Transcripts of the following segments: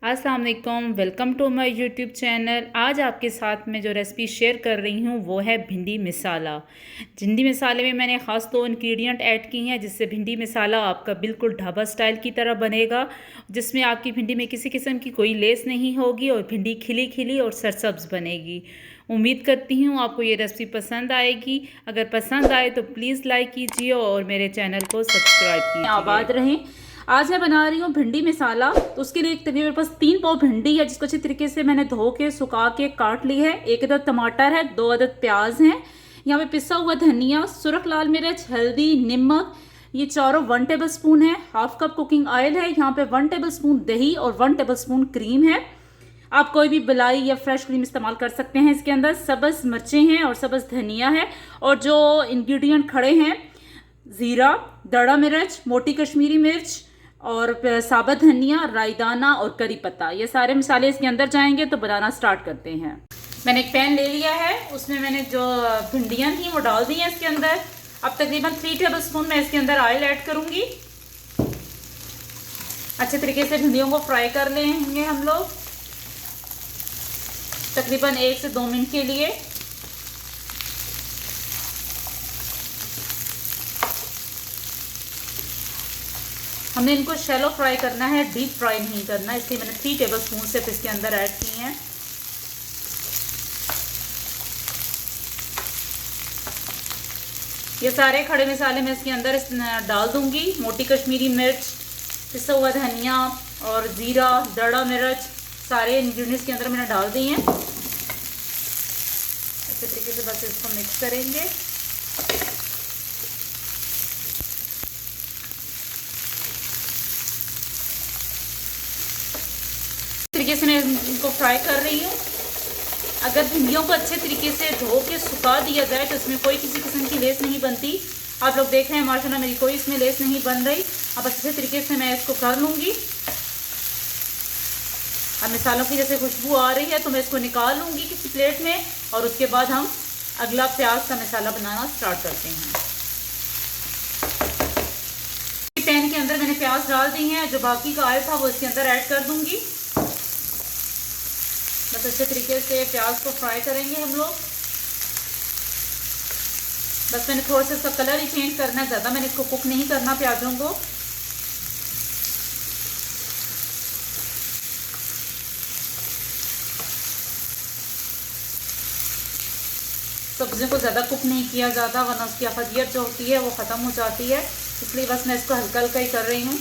अस्सलाम वालेकुम, welcome to my YouTube channel. आज आपके साथ मैं जो रेसिपी शेयर कर रही हूँ वो है भिंडी मिसाला। भिंडी मिसाले में मैंने ख़ास 2 इंग्रेडिएंट ऐड की हैं जिससे भिंडी मिसाला आपका बिल्कुल ढाबा स्टाइल की तरह बनेगा, जिसमें आपकी भिंडी में किसी किस्म की कोई लेस नहीं होगी और भिंडी खिली खिली और सरसब्ज़ बनेगी। उम्मीद करती हूँ आपको ये रेसिपी पसंद आएगी। अगर पसंद आए तो प्लीज़ लाइक कीजिए और मेरे चैनल को सब्सक्राइब कीजिए। आबाद रहें। आज मैं बना रही हूँ भिंडी मसाला। तो उसके लिए तकरीबन मेरे पास 3 पाव भिंडी है जिसको अच्छी तरीके से मैंने धो के सुखा के काट ली है। 1 अदद टमाटर है, 2 अदद प्याज हैं, यहाँ पे पिसा हुआ धनिया, सुरख लाल मिर्च, हल्दी, नमक, ये चारों 1 टेबल स्पून है। हाफ कप कुकिंग ऑयल है, यहाँ पे 1 टेबल स्पून दही और 1 टेबल स्पून क्रीम है। आप कोई भी मलाई या फ्रेश क्रीम इस्तेमाल कर सकते हैं। इसके अंदर सब्ज मिर्चें हैं और सब्ज धनिया है। और जो इंग्रेडिएंट खड़े हैं, ज़ीरा, दड़ा मिर्च, मोटी कश्मीरी मिर्च और साबुत धनिया, रायदाना और करी पत्ता, ये सारे मसाले इसके अंदर जाएंगे। तो बनाना स्टार्ट करते हैं। मैंने एक पैन ले लिया है, उसमें मैंने जो भिंडियाँ थी वो डाल दी हैं इसके अंदर। अब तकरीबन 3 टेबल स्पून मैं इसके अंदर ऑयल ऐड करूँगी। अच्छे तरीके से भिंडियों को फ्राई कर लेंगे हम लोग तकरीबन 1 से 2 मिनट के लिए। हमने इनको शैलो फ्राई करना है, डीप फ्राई नहीं करना, इसलिए मैंने 3 टेबल स्पून सिर्फ इसके अंदर ऐड की हैं। ये सारे खड़े मसाले मैं इसके अंदर डाल दूंगी। मोटी कश्मीरी मिर्च, पिसा हुआ धनिया और ज़ीरा, दड़ा मिर्च, सारे इंग्रेडिएंट्स के अंदर मैंने डाल दिए हैं। अच्छे तरीके से बस इसको मिक्स करेंगे। तरीके से मैं इनको फ्राई कर रही हूँ। अगर भिंडियों को अच्छे तरीके से धो के सुखा दिया जाए तो इसमें कोई किसी किस्म की लेस नहीं बनती। आप लोग देख रहे हैं माशाल्लाह मेरी कोई इसमें लेस नहीं बन रही। अब अच्छे तरीके से मैं इसको कर लूँगी। अब मसालों की जैसे खुशबू आ रही है तो मैं इसको निकाल लूँगी किसी प्लेट में और उसके बाद हम अगला प्याज का मसाला बनाना स्टार्ट करते हैं। पैन के अंदर मैंने प्याज डाल दी हैं, जो बाकी का ऑयल था वो इसके अंदर ऐड कर दूंगी। बस अच्छे तरीके से प्याज को फ्राई करेंगे हम लोग। बस मैंने थोड़ा सा इसका कलर ही चेंज करना है, ज़्यादा मैंने इसको कुक नहीं करना प्याजों को। सब्जियों को ज़्यादा कुक नहीं किया जाता वरना उसकी अफदियत जो होती है वो ख़त्म हो जाती है, इसलिए बस मैं इसको हल्का हल्का ही कर रही हूँ।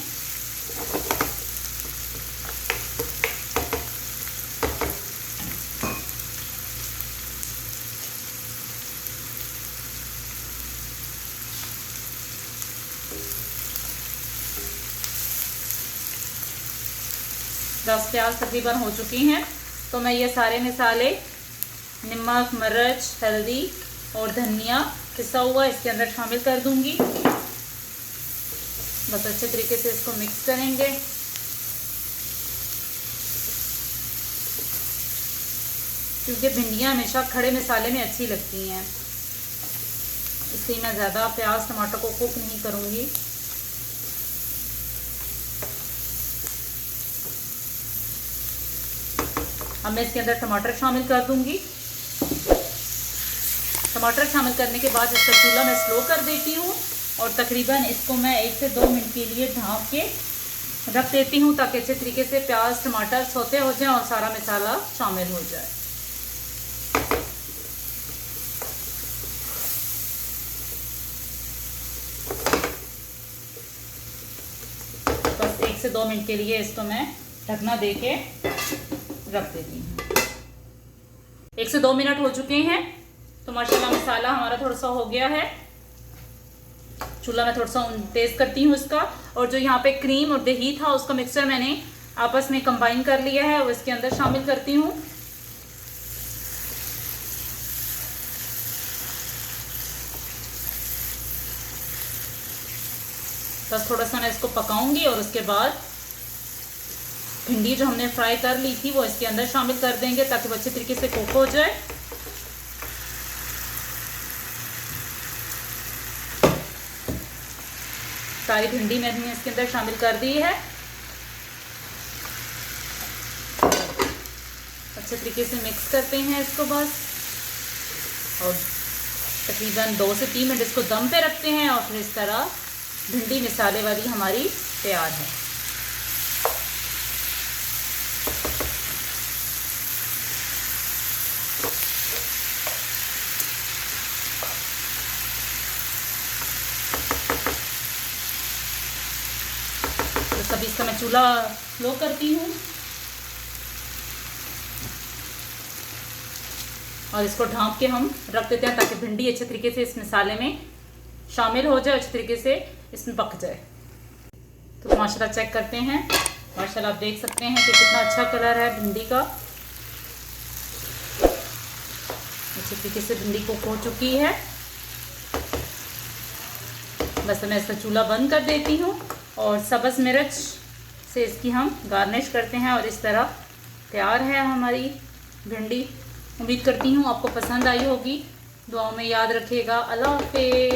दस प्याज तकरीबन हो चुकी हैं तो मैं ये सारे मसाले, नमक, मिर्च, हल्दी और धनिया पिसा हुआ इसके अंदर शामिल कर दूंगी। बस अच्छे तरीके से इसको मिक्स करेंगे। क्योंकि भिंडियाँ हमेशा खड़े मसाले में अच्छी लगती हैं, इसलिए मैं ज़्यादा प्याज टमाटर को कुक नहीं करूँगी। अब मैं इसके अंदर टमाटर शामिल कर दूंगी। टमाटर शामिल करने के बाद इसका चूल्हा मैं स्लो कर देती हूँ और तकरीबन इसको मैं 1 से 2 मिनट के लिए ढाँप के रख देती हूँ ताकि अच्छे तरीके से प्याज टमाटर सौते हो जाए और सारा मसाला शामिल हो जाए। बस 1 से 2 मिनट के लिए इसको मैं ढकना दे के रख देती हूँ। 1 से 2 मिनट हो चुके हैं तो माशाल्लाह मसाला हमारा थोड़ा सा हो गया है। चूल्हा मैं थोड़ा सा तेज़ करती हूँ इसका। और जो यहाँ पे क्रीम और दही था उसका मिक्सचर मैंने आपस में कंबाइन कर लिया है वो इसके अंदर शामिल करती हूँ। बस थोड़ा सा मैं इसको पकाऊंगी और उसके बाद भिंडी जो हमने फ्राई कर ली थी वो इसके अंदर शामिल कर देंगे ताकि वो अच्छे तरीके से कुक हो जाए। सारी भिंडी मैंने इसके अंदर शामिल कर दी है। अच्छे तरीके से मिक्स करते हैं इसको बस, और तकरीबन 2 से 3 मिनट इसको दम पे रखते हैं और फिर इस तरह भिंडी मिसाले वाली हमारी तैयार है। तो सभी इसका मैं चूल्हा लो करती हूँ और इसको ढाँप के हम रख देते हैं ताकि भिंडी अच्छे तरीके से इस मसाले में शामिल हो जाए, अच्छे तरीके से इसमें पक जाए। तो माशाल्लाह चेक करते हैं, माशाल्लाह आप देख सकते हैं कि कितना अच्छा कलर है भिंडी का। अच्छे तरीके से भिंडी कुक हो चुकी है। बस मैं इसका चूल्हा बंद कर देती हूँ और सब्ज़ मिर्च से इसकी हम गार्निश करते हैं और इस तरह तैयार है हमारी भिंडी। उम्मीद करती हूँ आपको पसंद आई होगी। दुआओं में याद रखिएगा। अल्लाह हाफ़िज़।